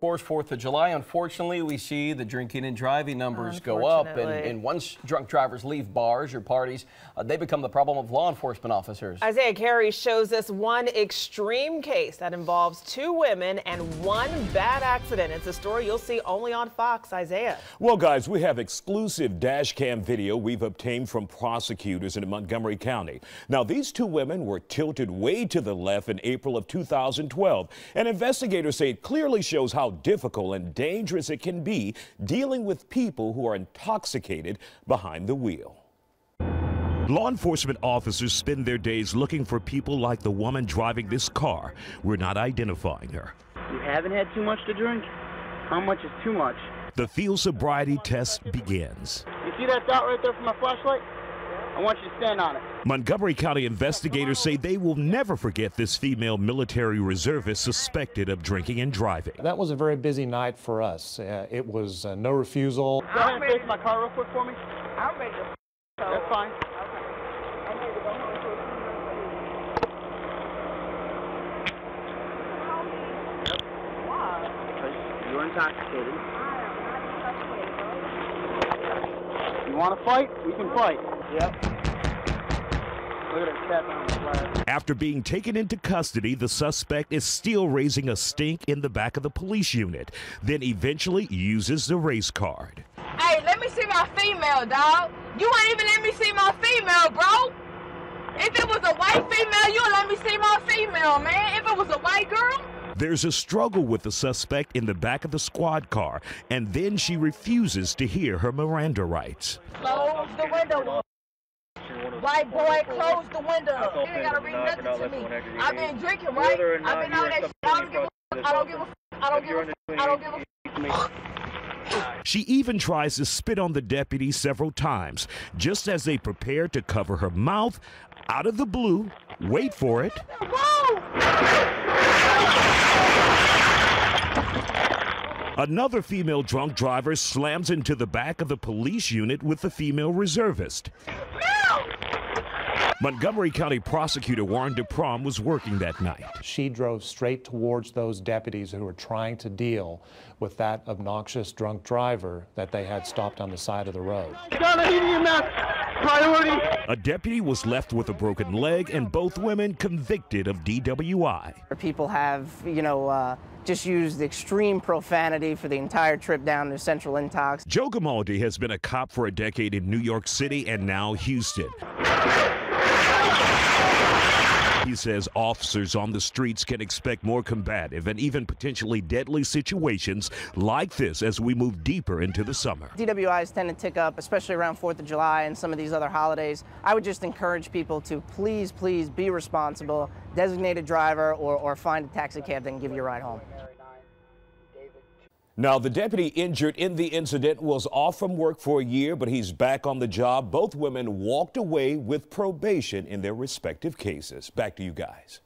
Of course, 4th of July, unfortunately, we see the drinking and driving numbers go up. And once drunk drivers leave bars or parties, they become the problem of law enforcement officers. Isaiah Carey shows us one extreme case that involves 2 women and 1 bad accident. It's a story you'll see only on Fox. Isaiah. Well, guys, we have exclusive dash cam video we've obtained from prosecutors in Montgomery County. Now, these 2 women were tilted way to the left in April of 2012, and investigators say it clearly shows how difficult and dangerous it can be dealing with people who are intoxicated behind the wheel. Law enforcement officers spend their days looking for people like the woman driving this car. We're not identifying her. You haven't had too much to drink? How much is too much? The field sobriety test begins. You see that dot right there from my flashlight? I want you to stand on it. Montgomery County investigators say they will never forget this female military reservist suspected of drinking and driving. That was a very busy night for us. It was no refusal. Go ahead and face my car real quick for me. I'm ready to. That's fine. You're intoxicated. You want to fight? We can fight. Yep. Look at that tap on the flag. After being taken into custody, the suspect is still raising a stink in the back of the police unit, then eventually uses the race card. Hey, let me see my female, dog. You ain't even let me see my female, bro. If it was a white female, you'll let me see my female, man. If it was a white girl. There's a struggle with the suspect in the back of the squad car, and then she refuses to hear her Miranda rights. Close the window. White boy, close the window. You ain't gotta read nothing to me. I've been drinking, right? I've been out that shit. I don't give a fuck. She even tries to spit on the deputy several times, just as they prepare to cover her mouth. Out of the blue, wait for it. Another female drunk driver slams into the back of the police unit with the female reservist. Montgomery County prosecutor Warren DeProm was working that night. She drove straight towards those deputies who were trying to deal with that obnoxious drunk driver that they had stopped on the side of the road. Priority. A deputy was left with a broken leg and both women convicted of DWI. People have, just used extreme profanity for the entire trip down to Central Intox. Joe Gamaldi has been a cop for a decade in New York City and now Houston. He says officers on the streets can expect more combative and even potentially deadly situations like this as we move deeper into the summer. DWIs tend to tick up, especially around 4th of July and some of these other holidays. I would just encourage people to please be responsible, designate a driver, or find a taxi cab that can give you a ride home. Now, the deputy injured in the incident was off from work for a year, but he's back on the job. Both women walked away with probation in their respective cases. Back to you guys.